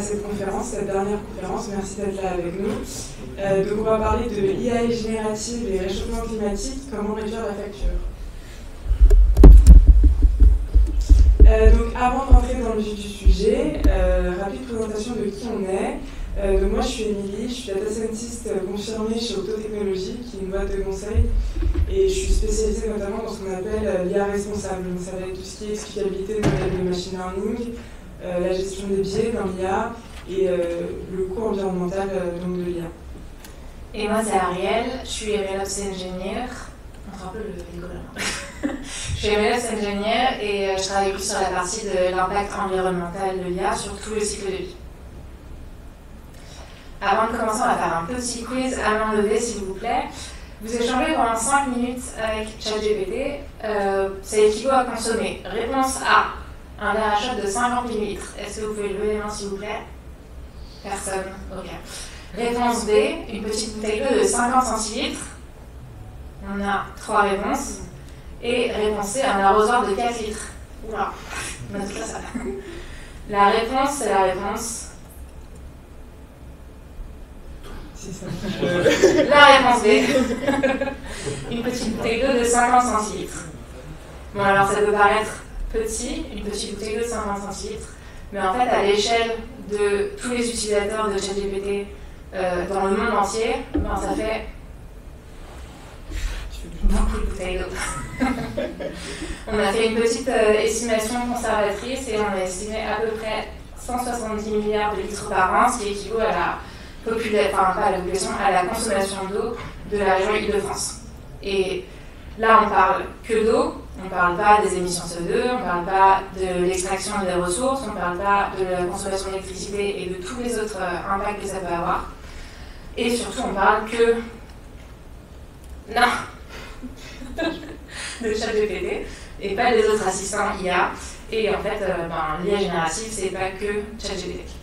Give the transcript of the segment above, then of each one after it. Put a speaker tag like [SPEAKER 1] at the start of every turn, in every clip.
[SPEAKER 1] cette conférence, cette dernière conférence. Merci d'être là avec nous. Donc on va parler de l'IA générative et réchauffement climatique, comment réduire la facture. Donc avant de rentrer dans le vif du sujet, rapide présentation de qui on est. Donc moi je suis Émilie, je suis data scientist confirmée chez Octo Technologies, qui est une boîte de conseil, et je suis spécialisée notamment dans ce qu'on appelle l'IA responsable. Donc ça va être tout ce qui est explicabilité de modèles de machine learning, la gestion des biais dans l'IA et le coût environnemental donc de l'IA.
[SPEAKER 2] Et moi c'est Ariel, je suis MLOps Engineer. On se rappelle le rigolo. Je suis MLOps Engineer et je travaille plus sur la partie de l'impact environnemental de l'IA sur tout le cycle de vie. Avant de commencer, on va faire un petit quiz à main levée, s'il vous plaît. Vous échangez pendant 5 minutes avec ChatGPT. Ça équivaut à consommer. Réponse A, un verre à shot de 50 ml. Est-ce que vous pouvez lever les mains, s'il vous plaît? Personne. Ok. Réponse B, une petite bouteille d'eau de 50 centilitres. On a 3 réponses. Et réponse C, un arrosoir de 4 litres. Oula, on a tout ça. La réponse, c'est la réponse. La réponse B, une petite bouteille d'eau de 50 centilitres. Bon, alors ça peut paraître petit, une petite bouteille d'eau de 50 centilitres, mais en fait, à l'échelle de tous les utilisateurs de ChatGPT dans le monde entier, ben, ça fait beaucoup de bouteilles d'eau. On a fait une petite estimation conservatrice et on a estimé à peu près 170 milliards de litres par an, ce qui équivaut à la à la consommation d'eau de la région Île-de-France. Et là, on parle que d'eau, on ne parle pas des émissions CO2, on ne parle pas de l'extraction des ressources, on ne parle pas de la consommation d'électricité et de tous les autres impacts que ça peut avoir. Et surtout, on parle que de ChatGPT et pas des autres assistants IA. Et en fait, l'IA générative, c'est pas que ChatGPT.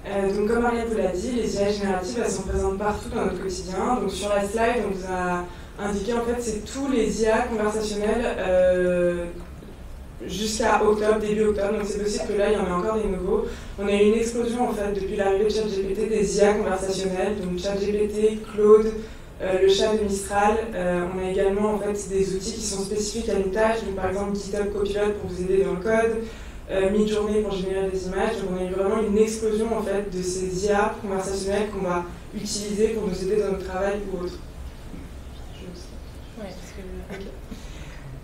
[SPEAKER 1] Donc comme Ariel vous l'a dit, les IA génératives elles sont présentes partout dans notre quotidien. Donc sur la slide, on vous a indiqué en fait c'est tous les IA conversationnels jusqu'à octobre, début octobre. Donc c'est possible que là il y en ait encore des nouveaux. On a eu une explosion en fait depuis l'arrivée de ChatGPT des IA conversationnels, donc ChatGPT, Claude, le chat de Mistral. On a également en fait des outils qui sont spécifiques à une tâche, donc par exemple GitHub Copilot pour vous aider dans le code. Midjourney pour générer des images. Donc on a eu vraiment une explosion en fait de ces IA conversationnels qu'on va utiliser pour nous aider dans notre travail ou autre.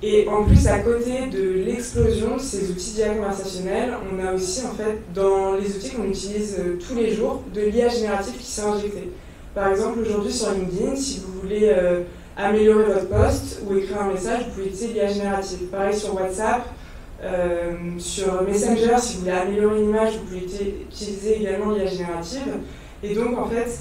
[SPEAKER 1] Et en plus, à côté de l'explosion de ces outils d'IA conversationnels, on a aussi en fait dans les outils qu'on utilise tous les jours de l'IA générative qui s'est injectée. Par exemple, aujourd'hui sur LinkedIn, si vous voulez améliorer votre post ou écrire un message, vous pouvez utiliser l'IA générative. Pareil sur WhatsApp. Sur Messenger, si vous voulez améliorer une image, vous pouvez utiliser également l'IA générative. Et donc, en fait,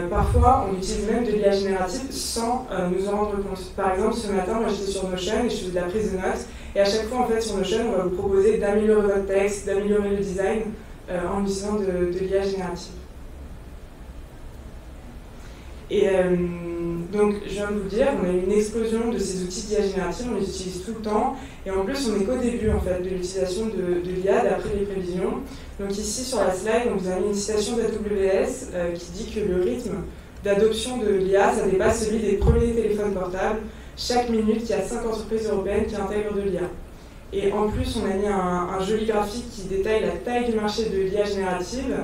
[SPEAKER 1] parfois, on utilise même de l'IA générative sans nous en rendre compte. Par exemple, ce matin, moi j'étais sur Notion et je faisais de la prise de notes. Et à chaque fois, en fait, sur Notion, on va vous proposer d'améliorer votre texte, d'améliorer le design en utilisant de l'IA générative. Et donc, je viens de vous dire, on a eu une explosion de ces outils d'IA générative, on les utilise tout le temps. Et en plus, on n'est qu'au début en fait, de l'utilisation de l'IA d'après les prévisions. Donc ici, sur la slide, on vous a mis une citation d'AWS qui dit que le rythme d'adoption de l'IA, ça dépasse celui des premiers téléphones portables. Chaque minute, il y a 5 entreprises européennes qui intègrent de l'IA. Et en plus, on a mis un joli graphique qui détaille la taille du marché de l'IA générative.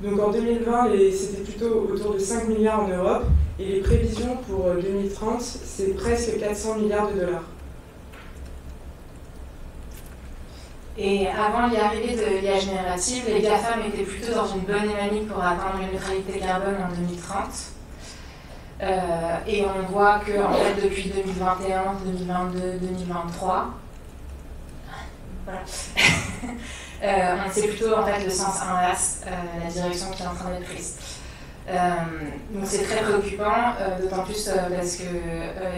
[SPEAKER 1] Donc en 2020, c'était plutôt autour de 5 milliards en Europe, et les prévisions pour 2030, c'est presque 400 milliards de dollars.
[SPEAKER 2] Et avant l'arrivée de l'IA générative, les GAFAM étaient plutôt dans une bonne dynamique pour atteindre une neutralité carbone en 2030. Et on voit que en fait, depuis 2021, 2022, 2023, voilà. C'est plutôt en fait le sens inverse, la direction qui est en train d'être prise. Donc c'est très préoccupant, d'autant plus parce que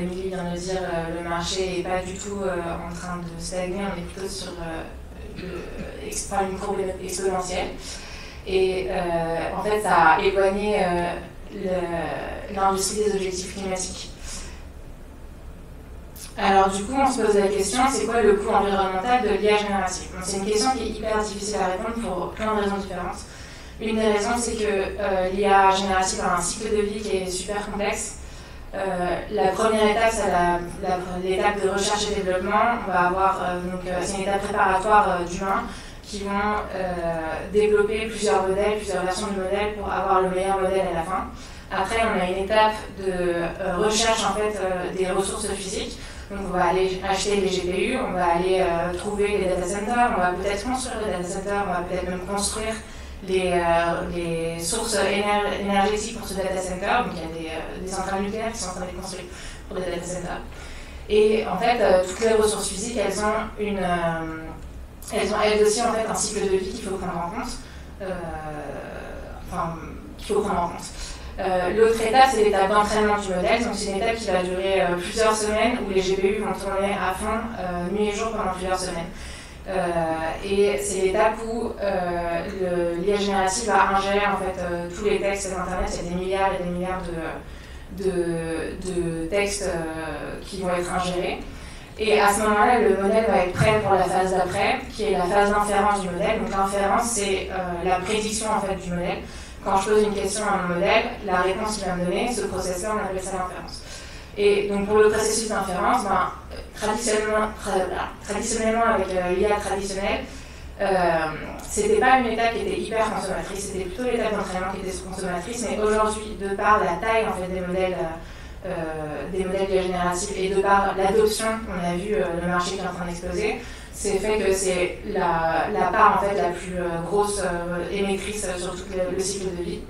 [SPEAKER 2] Émilie vient de le dire, le marché n'est pas du tout en train de stagner, on est plutôt sur une courbe exponentielle. Et en fait ça a éloigné l'industrie des objectifs climatiques. Alors du coup, on se pose la question, c'est quoi le coût environnemental de l'IA générative? C'est une question qui est hyper difficile à répondre pour plein de raisons différentes. Une des raisons, c'est que l'IA générative a un cycle de vie qui est super complexe. La première étape, c'est l'étape de recherche et développement. On va avoir, c'est une étape préparatoire d'humains qui vont développer plusieurs modèles, plusieurs versions du modèle pour avoir le meilleur modèle à la fin. Après, on a une étape de recherche en fait, des ressources physiques. Donc on va aller acheter les GPU, on va aller trouver les data centers, on va peut-être construire les data centers, on va peut-être même construire les sources énergétiques pour ce data center. Donc il y a des centrales nucléaires qui sont en train d'être construites pour les data centers. Et en fait, toutes les ressources physiques, elles ont elles aussi en fait un cycle de vie qu'il faut prendre en compte. L'autre étape, c'est l'étape d'entraînement du modèle. Donc c'est une étape qui va durer plusieurs semaines où les GPU vont tourner à fond nuit et jour pendant plusieurs semaines. Et c'est l'étape où l'IA générative va ingérer en fait, tous les textes d'Internet. Il y a des milliards et des milliards de textes qui vont être ingérés. Et à ce moment-là, le modèle va être prêt pour la phase d'après, qui est la phase d'inférence du modèle. Donc l'inférence, c'est la prédiction en fait, du modèle. Quand je pose une question à mon modèle, la réponse qu'il va me donner, ce processeur, on appelle ça l'inférence. Et donc pour le processus d'inférence, traditionnellement avec l'IA traditionnelle, c'était pas une étape qui était hyper consommatrice, c'était plutôt l'étape d'entraînement qui était consommatrice, mais aujourd'hui, de par la taille en fait, des modèles d'IA générative et de par l'adoption, on a vu le marché qui est en train d'exploser, c'est fait que c'est la part en fait, la plus grosse émettrice sur tout le cycle de vie.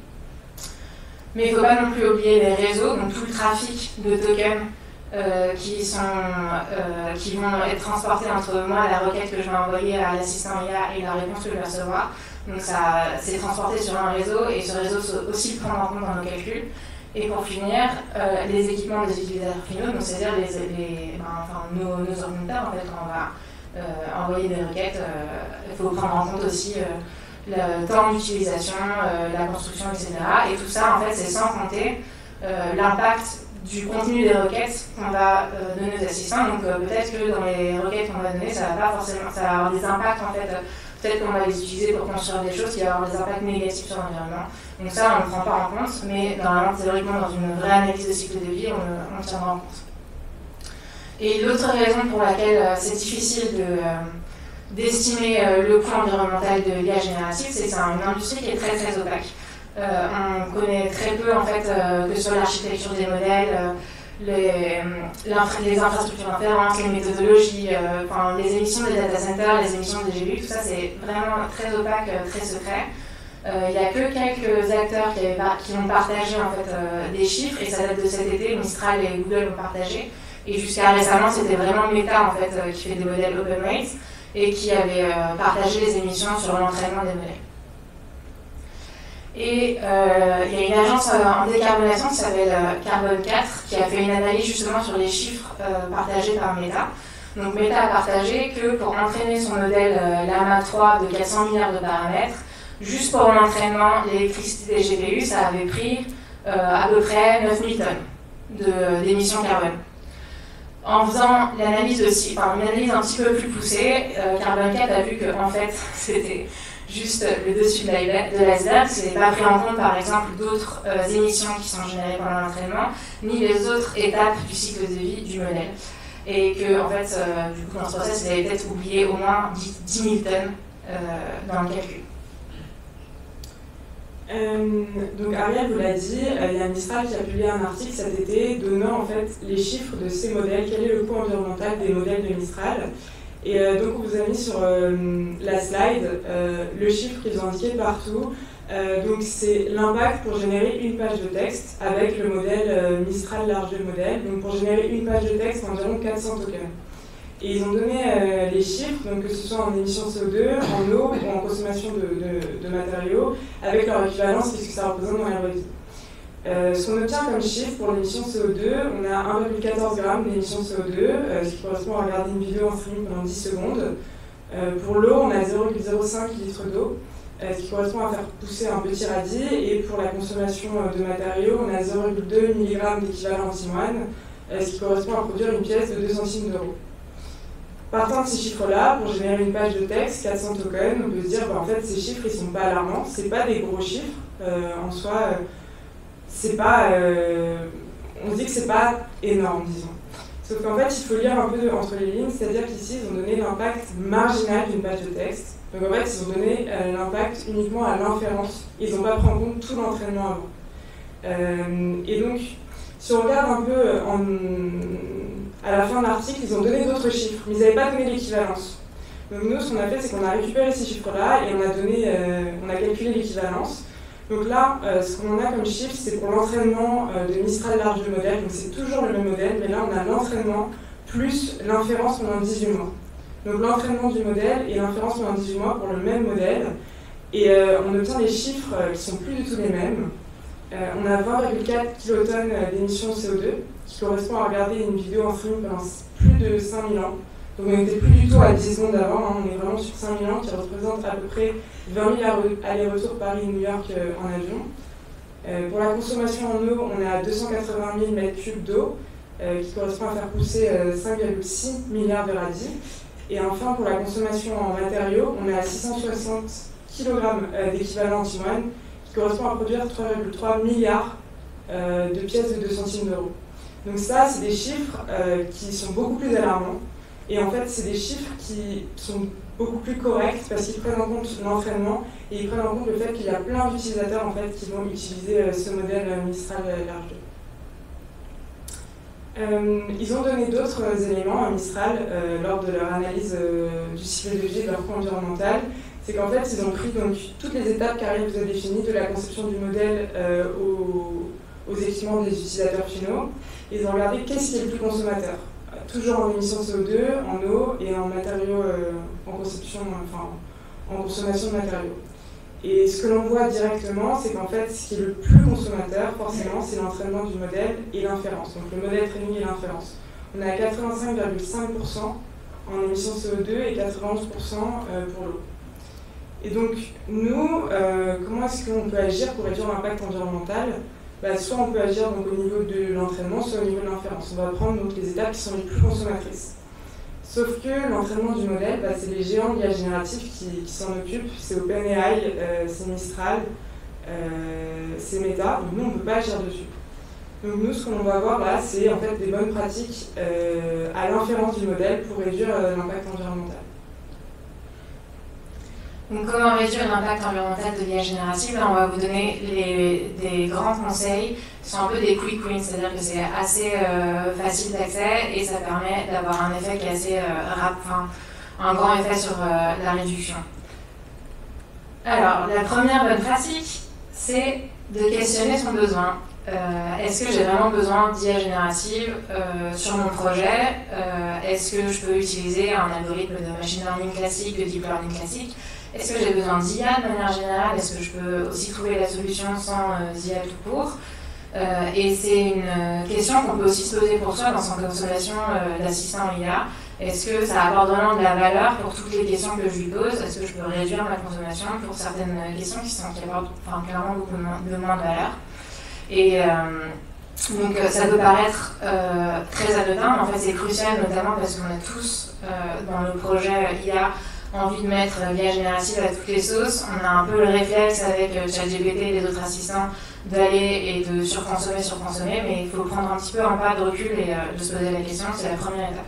[SPEAKER 2] Mais il ne faut pas non plus oublier les réseaux, donc tout le trafic de tokens qui vont être transportés entre moi, la requête que je vais envoyer à l'assistant IA et la réponse que je vais recevoir. Donc ça, c'est transporté sur un réseau et ce réseau faut aussi le prendre en compte dans nos calculs. Et pour finir, les équipements des utilisateurs finaux, donc c'est-à-dire nos ordinateurs, en fait, quand on va envoyer des requêtes, il faut prendre en compte aussi le temps d'utilisation, la construction, etc. Et tout ça, en fait, c'est sans compter l'impact du contenu des requêtes qu'on va donner aux assistants. Donc peut-être que dans les requêtes qu'on va donner, ça va avoir des impacts, en fait, peut-être qu'on va les utiliser pour construire des choses qui vont avoir des impacts négatifs sur l'environnement. Donc ça, on ne le prend pas en compte, mais normalement, théoriquement, dans une vraie analyse de cycle de vie, on le tiendra en compte. Et l'autre raison pour laquelle c'est difficile d'estimer le coût environnemental de l'IA générative, c'est que c'est une industrie qui est très très opaque. On connaît très peu en fait que sur l'architecture des modèles, les infrastructures d'inférence, les méthodologies, les émissions des data centers, les émissions des GPU, tout ça c'est vraiment très opaque, très secret. Il n'y a que quelques acteurs qui ont partagé en fait, des chiffres, et ça date de cet été, Mistral et Google ont partagé. Et jusqu'à récemment, c'était vraiment Meta en fait, qui fait des modèles open weights et qui avait partagé les émissions sur l'entraînement des modèles. Et il y a une agence en décarbonation qui s'appelle Carbone 4 qui a fait une analyse justement sur les chiffres partagés par Meta. Donc Meta a partagé que pour entraîner son modèle Llama 3 de 400 milliards de paramètres, juste pour l'entraînement, l'électricité des GPU, ça avait pris à peu près 9000 tonnes d'émissions carbone. En faisant une analyse un petit peu plus poussée, Carbone 4 a vu que en fait, c'était juste le dessus de l'iceberg, ce n'est pas pris en compte par exemple d'autres émissions qui sont générées pendant l'entraînement, ni les autres étapes du cycle de vie du modèle. Et que en fait, du coup, dans ce process, ils avaient peut-être oublié au moins 10 000 tonnes dans le calcul.
[SPEAKER 1] Donc Ariel vous l'a dit, il y a Mistral qui a publié un article cet été donnant en fait les chiffres de ces modèles, quel est le coût environnemental des modèles de Mistral. Et donc on vous a mis sur la slide le chiffre qu'ils ont indiqué partout. Donc c'est l'impact pour générer une page de texte avec le modèle Mistral Large Model. Donc pour générer une page de texte, environ 400 tokens. Et ils ont donné les chiffres, donc que ce soit en émissions CO2, en eau ou en consommation de matériaux, avec leur équivalence, qu'est-ce que ça représente dans l'air de vie. Ce qu'on obtient comme chiffre pour l'émission CO2, on a 1,14 g d'émission CO2, ce qui correspond à regarder une vidéo en streaming pendant 10 secondes. Pour l'eau, on a 0,05 litres d'eau, ce qui correspond à faire pousser un petit radis. Et pour la consommation de matériaux, on a 0,2 mg d'équivalent antimoine, ce qui correspond à produire une pièce de 2 centimes d'euros. Partant de ces chiffres-là, pour générer une page de texte, 400 tokens, on peut se dire en fait ces chiffres ils sont pas alarmants, c'est pas des gros chiffres en soi, c'est pas, on se dit que c'est pas énorme disons. Sauf qu'en fait il faut lire un peu entre les lignes, c'est-à-dire qu'ici ils ont donné l'impact marginal d'une page de texte. Donc en fait ils ont donné l'impact uniquement à l'inférence, ils n'ont pas pris en compte tout l'entraînement avant. Et donc si on regarde un peu à la fin de l'article, ils ont donné d'autres chiffres, mais ils n'avaient pas donné l'équivalence. Donc nous, ce qu'on a fait, c'est qu'on a récupéré ces chiffres-là et on a calculé l'équivalence. Donc là, ce qu'on a comme chiffre, c'est pour l'entraînement de Mistral large de modèle, donc c'est toujours le même modèle, mais là on a l'entraînement plus l'inférence pendant 18 mois. Donc l'entraînement du modèle et l'inférence pendant 18 mois pour le même modèle, et on obtient des chiffres qui sont plus du tout les mêmes. On a 20,4 kilotonnes d'émissions de CO2, qui correspond à regarder une vidéo en streaming pendant plus de 5000 ans. Donc on n'était plus du tout à 10 secondes avant, hein, on est vraiment sur 5000 ans, qui représente à peu près 20 000 allers-retours Paris-New York en avion. Pour la consommation en eau, on est à 280 000 m3 d'eau, qui correspond à faire pousser 5,6 milliards de radis. Et enfin, pour la consommation en matériaux, on est à 660 kg d'équivalent antimoine, qui correspond à produire 3,3 milliards de pièces de 2 centimes d'euros. Donc ça, c'est des chiffres qui sont beaucoup plus alarmants. Et en fait, c'est des chiffres qui sont beaucoup plus corrects parce qu'ils prennent en compte l'entraînement et ils prennent en compte le fait qu'il y a plein d'utilisateurs en fait, qui vont utiliser ce modèle Mistral large 2. Ils ont donné d'autres éléments à Mistral lors de leur analyse du cycle de vie de leur coût environnemental. C'est qu'en fait, ils ont pris donc, toutes les étapes qu'Ariel vous a définies, de la conception du modèle aux équipements des utilisateurs finaux. Ils ont regardé qu'est-ce qui est le plus consommateur. Toujours en émissions de CO2, en eau et en matériaux, en conception, enfin, en consommation de matériaux. Et ce que l'on voit directement, c'est qu'en fait, ce qui est le plus consommateur, forcément, c'est l'entraînement du modèle et l'inférence. Donc le modèle training et l'inférence. On est à 85,5% en émissions de CO2 et 91% pour l'eau. Et donc, nous, comment est-ce qu'on peut agir pour réduire l'impact environnemental ? Soit on peut agir donc, au niveau de l'entraînement, soit au niveau de l'inférence. On va prendre donc, les étapes qui sont les plus consommatrices. Sauf que l'entraînement du modèle, c'est les géants de l'IA générative qui s'en occupent. C'est OpenAI, c'est Mistral, c'est Meta. Donc nous, on ne peut pas agir dessus. Donc nous, ce qu'on va voir là, c'est en fait des bonnes pratiques à l'inférence du modèle pour réduire l'impact environnemental.
[SPEAKER 2] Donc, comment réduire l'impact environnemental de l'IA générative? Là, on va vous donner des grands conseils qui sont un peu des quick wins, c'est-à-dire que c'est assez facile d'accès et ça permet d'avoir un effet qui est assez un grand effet sur la réduction. Alors, la première bonne pratique, c'est de questionner son besoin. Est-ce que j'ai vraiment besoin d'IA générative sur mon projet? Est-ce que je peux utiliser un algorithme de machine learning classique, de deep learning classique? Est-ce que j'ai besoin d'IA de manière générale? Est-ce que je peux aussi trouver la solution sans IA tout court? Et c'est une question qu'on peut aussi se poser pour soi dans son consommation d'assistants IA. Est-ce que ça apporte vraiment de la valeur pour toutes les questions que je lui pose? Est-ce que je peux réduire ma consommation pour certaines questions qui apportent clairement beaucoup de moins de valeur? Et donc ça peut paraître très anodin, mais en fait c'est crucial, notamment parce qu'on a tous dans le projet IA envie de mettre l'IA générative à toutes les sauces. On a un peu le réflexe avec ChatGPT et les autres assistants d'aller et de surconsommer, mais il faut prendre un petit peu un pas de recul et de se poser la question, c'est la première étape.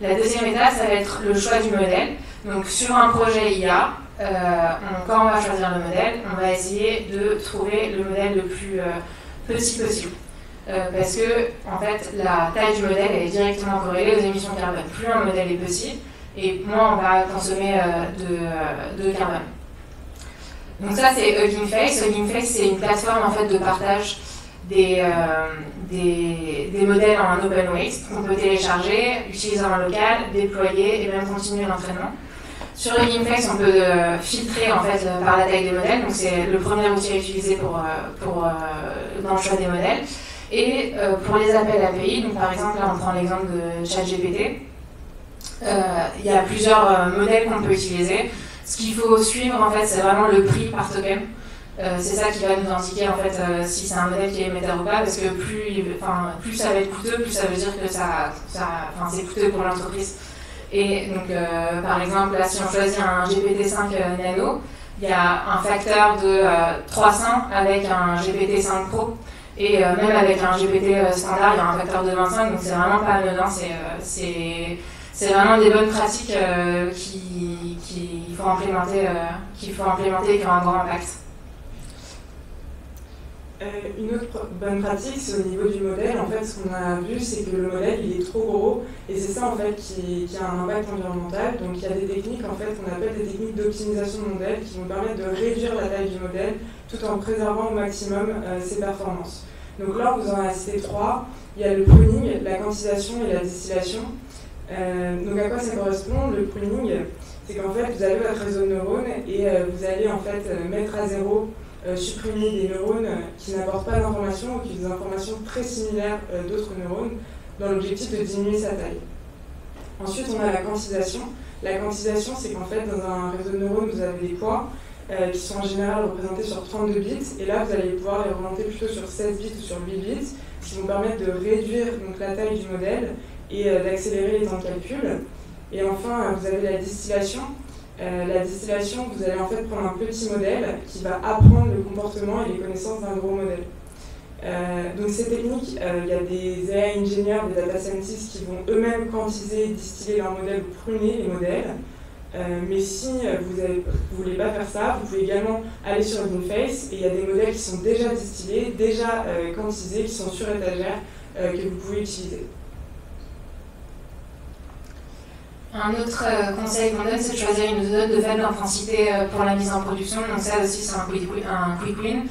[SPEAKER 2] La deuxième étape, ça va être le choix du modèle. Donc sur un projet IA, quand on va choisir le modèle, on va essayer de trouver le modèle le plus petit possible. Parce que en fait, la taille du modèle elle est directement corrélée aux émissions de carbone. Plus un modèle est petit, et moins on va consommer de carbone. Donc ça c'est Hugging Face. Hugging Face c'est une plateforme en fait de partage des modèles en open weight qu'on peut télécharger, utiliser en local, déployer et même continuer l'entraînement. Sur Hugging Face on peut filtrer en fait par la taille des modèles, donc c'est le premier outil à utiliser dans le choix des modèles. Et pour les appels API, donc par exemple là on prend l'exemple de ChatGPT. Il y a plusieurs modèles qu'on peut utiliser. Ce qu'il faut suivre, en fait, c'est vraiment le prix par token. C'est ça qui va nous indiquer, en fait, si c'est un modèle qui est émetteur ou pas, parce que plus ça va être coûteux, plus ça veut dire que c'est coûteux pour l'entreprise. Et donc, par exemple, là, si on choisit un GPT-5 Nano, il y a un facteur de 300 avec un GPT-5 Pro. Et même avec un GPT standard, il y a un facteur de 25, donc c'est vraiment pas anodin. C'est vraiment des bonnes pratiques qu'il faut implémenter et qui ont un grand impact.
[SPEAKER 1] Une autre bonne pratique, c'est au niveau du modèle. En fait, ce qu'on a vu, c'est que le modèle, il est trop gros, et c'est ça en fait qui a un impact environnemental. Donc il y a des techniques en fait qu'on appelle des techniques d'optimisation de modèle qui vont permettre de réduire la taille du modèle tout en préservant au maximum ses performances. Donc là, vous en avez cité 3. Il y a le pruning, la quantisation et la distillation. Donc à quoi ça correspond? Le pruning, c'est qu'en fait, vous avez votre réseau de neurones et vous allez en fait mettre à zéro, supprimer des neurones qui n'apportent pas d'informations ou qui ont des informations très similaires d'autres neurones dans l'objectif de diminuer sa taille. Ensuite, on a la quantisation. La quantisation, c'est qu'en fait, dans un réseau de neurones, vous avez des poids qui sont en général représentés sur 32 bits, et là, vous allez pouvoir les remonter plutôt sur 16 bits ou sur 8 bits, ce qui vont permettre de réduire donc, la taille du modèle et d'accélérer les temps de calcul. Et enfin, vous avez la distillation. La distillation, vous allez en fait prendre un petit modèle qui va apprendre le comportement et les connaissances d'un gros modèle. Donc ces techniques, il y a des AI ingénieurs, des data scientists qui vont eux-mêmes quantiser, distiller leur modèle ou pruner les modèles. Mais si vous ne voulez pas faire ça, vous pouvez également aller sur Hugging-Face et il y a des modèles qui sont déjà distillés, déjà quantisés, qui sont sur étagère, que vous pouvez utiliser.
[SPEAKER 2] Un autre conseil qu'on donne, c'est de choisir une zone de faible intensité pour la mise en production. Donc ça aussi, c'est un quick win.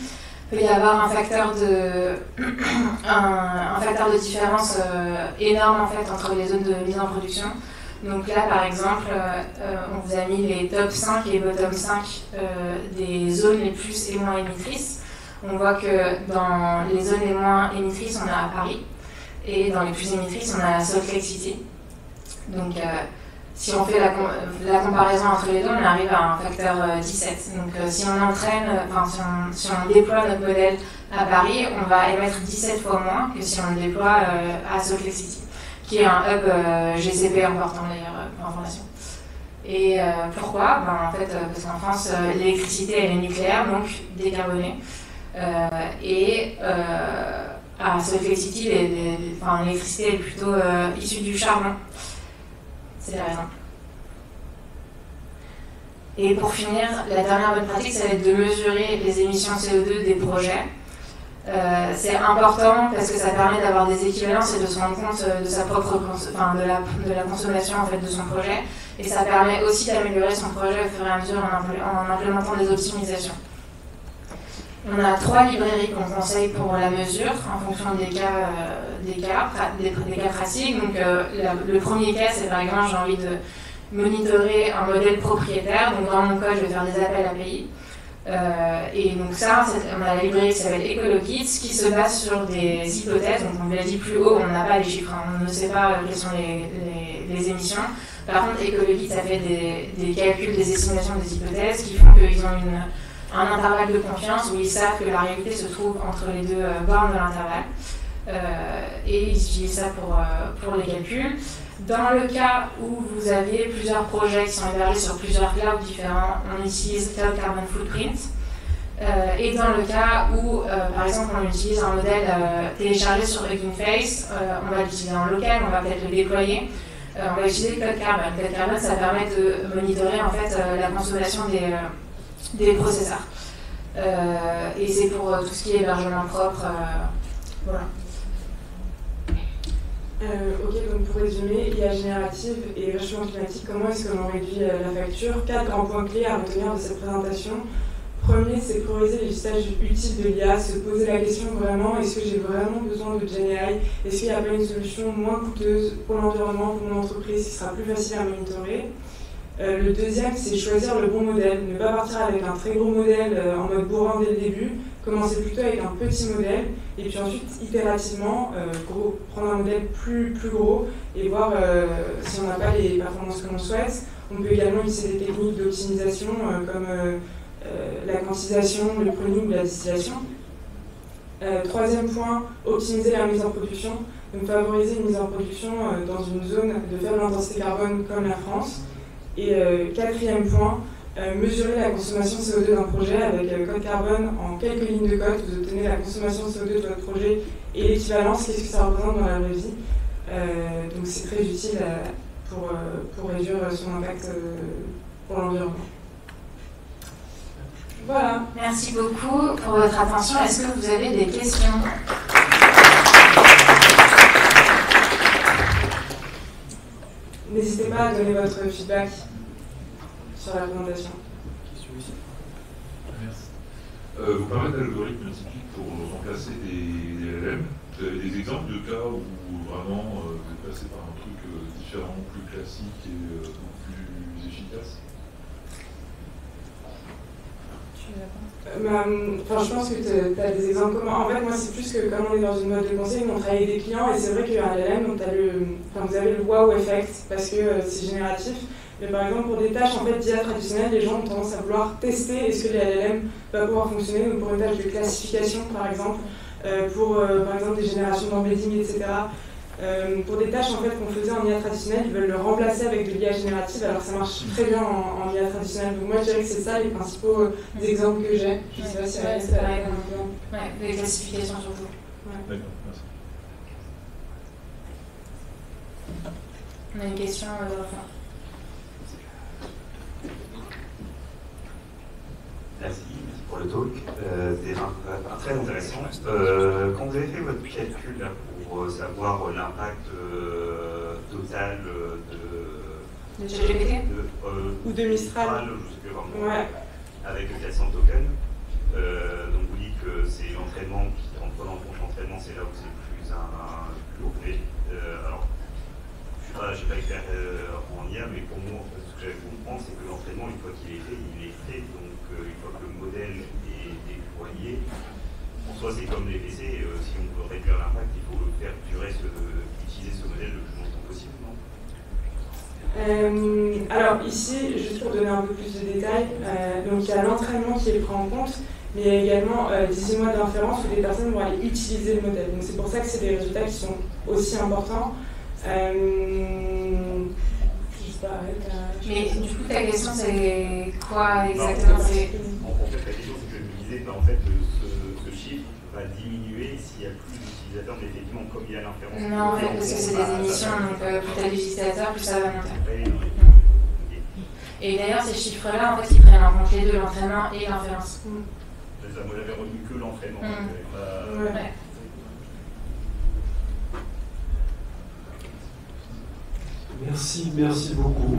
[SPEAKER 2] Il peut y avoir un facteur de différence énorme en fait, entre les zones de mise en production. Donc là, par exemple, on vous a mis les top 5 et bottom 5 des zones les plus et moins émettrices. On voit que dans les zones les moins émettrices, on a Paris, et dans les plus émettrices, on a Salt Lake City. Donc, si on fait la comparaison entre les deux, on arrive à un facteur 17. Donc, si on déploie notre modèle à Paris, on va émettre 17 fois moins que si on le déploie à Salt Lake City, qui est un hub GCP important d'ailleurs pour information. Et pourquoi? En fait, parce qu'en France, l'électricité elle est nucléaire, donc décarbonée. À Salt Lake City, l'électricité est plutôt issue du charbon. C'est la raison. Et pour finir, la dernière bonne pratique, ça va être de mesurer les émissions CO2 des projets. C'est important parce que ça permet d'avoir des équivalences et de se rendre compte de sa propre de la consommation en fait, de son projet. Et ça permet aussi d'améliorer son projet au fur et à mesure en implémentant des optimisations. On a 3 librairies qu'on conseille pour la mesure en fonction des cas pratiques. Donc, le premier cas, c'est par exemple, j'ai envie de monitorer un modèle propriétaire. Donc, dans mon code, je vais faire des appels API. Et donc ça, on a la librairie qui s'appelle EcoloKits qui se base sur des hypothèses. Donc, on vous l'a dit plus haut, on n'a pas les chiffres, on ne sait pas quelles sont les émissions. Par contre, EcoloKits a fait des calculs, des estimations des hypothèses qui font qu'ils ont un intervalle de confiance où ils savent que la réalité se trouve entre les deux bornes de l'intervalle. Et ils utilisent ça pour les calculs. Dans le cas où vous avez plusieurs projets qui sont hébergés sur plusieurs clouds différents, on utilise Cloud Carbon Footprint. Et dans le cas où, par exemple, on utilise un modèle téléchargé sur Hugging Face, on va l'utiliser en local, on va peut-être le déployer. On va utiliser Cloud Carbon. Cloud Carbon, ça permet de monitorer en fait, la consommation des processeurs. Et c'est pour tout ce qui est hébergement propre. Voilà.
[SPEAKER 1] Ok, donc pour résumer, IA générative et réchauffement climatique, comment est-ce que l'on réduit la facture? 4 grands points clés à retenir de cette présentation. Premier, c'est prioriser les usages utiles de l'IA, se poser la question vraiment, est-ce que j'ai vraiment besoin de GenAI? Est-ce qu'il n'y a pas une solution moins coûteuse pour l'environnement, pour mon entreprise, qui sera plus facile à monitorer? Le deuxième, c'est choisir le bon modèle. Ne pas partir avec un très gros modèle en mode bourrin dès le début. Commencer plutôt avec un petit modèle. Et puis ensuite, itérativement, prendre un modèle plus gros et voir si on n'a pas les performances que l'on souhaite. On peut également utiliser des techniques d'optimisation comme la quantisation, le pruning ou la distillation. Troisième point, optimiser la mise en production. Donc favoriser une mise en production dans une zone de faible intensité carbone comme la France. Et quatrième point, mesurer la consommation CO2 d'un projet avec code carbone en quelques lignes de code. Vous obtenez la consommation CO2 de votre projet et l'équivalence, qu'est-ce que ça représente dans la vraie vie. Donc c'est très utile pour réduire son impact pour l'environnement. Voilà.
[SPEAKER 2] Merci beaucoup pour votre attention. Est-ce que vous avez des questions ?
[SPEAKER 1] N'hésitez pas à donner votre feedback sur la présentation.
[SPEAKER 3] Merci. Vous parlez d'algorithmes typiques pour remplacer des LLM. Vous avez des exemples de cas où vraiment vous êtes passé par un truc différent, plus classique et plus efficace?
[SPEAKER 1] Je pense que tu as des exemples communs. En fait, moi, c'est plus que comme on est dans une mode de conseil, on travaille avec des clients et c'est vrai qu'un LLM, vous avez le wow effect parce que c'est génératif. Mais par exemple, pour des tâches d'IA traditionnelles, les gens ont tendance à vouloir tester est-ce que les LLM va pouvoir fonctionner. Donc pour une tâche de classification, par exemple, par exemple des générations d'embedding, etc. Pour des tâches qu'on faisait en IA traditionnelle, ils veulent le remplacer avec de l'IA générative, alors ça marche très bien en IA traditionnelle. Donc moi je dirais que c'est ça les principaux exemples que j'ai. Je sais pas si
[SPEAKER 2] c'est pareil. Les classifications surtout.
[SPEAKER 3] Ouais. D'accord, merci.
[SPEAKER 2] On a une question dans le fond.
[SPEAKER 4] Merci pour le talk, déjà très intéressant. Quand vous avez fait votre calcul là, pour savoir l'impact total
[SPEAKER 2] de ChatGPT
[SPEAKER 1] ou de Mistral,
[SPEAKER 4] je sais plus vraiment,
[SPEAKER 1] ouais.
[SPEAKER 4] Avec 400 tokens, donc vous dites que c'est l'entraînement qui, en prenant en compte l'entraînement, c'est là où c'est plus lourd. Mais alors, je ne suis pas expert en IA, mais pour moi, ce que j'avais comprendre, c'est que l'entraînement, une fois qu'il est fait, il est fait. Donc, une fois que le modèle est déployé, en soi, c'est comme les PC. Si on veut réduire l'impact, il faut faire durer utiliser ce modèle le plus longtemps possible, non?
[SPEAKER 1] Alors ici, juste pour donner un peu plus de détails, donc il y a l'entraînement qui est pris en compte, mais il y a également 18 mois d'inférence où les personnes vont aller utiliser le modèle. Donc c'est pour ça que c'est des résultats qui sont aussi importants.
[SPEAKER 2] Mais du coup, ta question, c'est quoi exactement?
[SPEAKER 4] En fait, la question, c'est que je me disais, en fait, ce chiffre va diminuer s'il y a plus d'utilisateurs, mais effectivement, comme il y a l'inférence.
[SPEAKER 2] Non, en fait, parce que c'est des émissions, donc plus tu as d'utilisateurs, plus ça va monter. Et d'ailleurs, ces chiffres-là, en fait, ils prennent en compte les deux, l'entraînement et l'inférence.
[SPEAKER 4] Moi, j'avais retenu que l'entraînement.
[SPEAKER 2] Ouais.
[SPEAKER 5] Merci beaucoup.